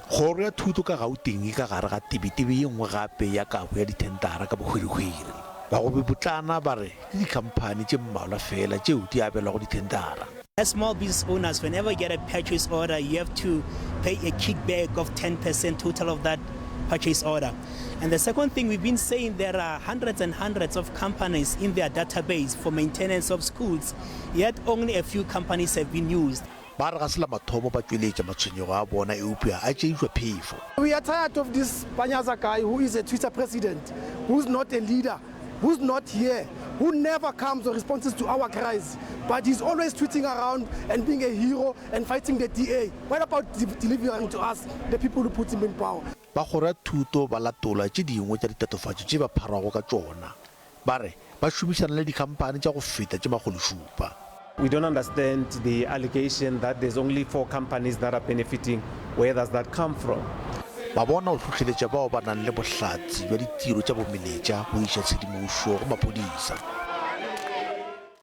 Kgoro ya thuto ka Gauteng e ka gare ga tebetebe ye nngwe gape ya kabo ya dithendara ka bohwirihwiri. Bagobepotlana ba re ke dikhamphane tše mmalwa fela tšeo di abelwago dithendara. As small business owners, whenever you get a purchase order, you have to pay a kickback of 10% total of that purchase order. And the second thing, we've been saying there are hundreds and hundreds of companies in their database for maintenance of schools, yet only a few companies have been used. We are tired of this Panyaza guy who is a Twitter president, who's not a leader, who's not here, who never comes or responds to our cries, but he's always tweeting around and being a hero and fighting the DA. What about delivering to us, the people who put him in power? We don't understand the allegation that there's only 4 companies that are benefiting. Where does that come from? Ba bona o tlhotlheletša bao ba nang le bohlatsi bja ditiro tša bomeletša go iša tshedimošo go maphodisa.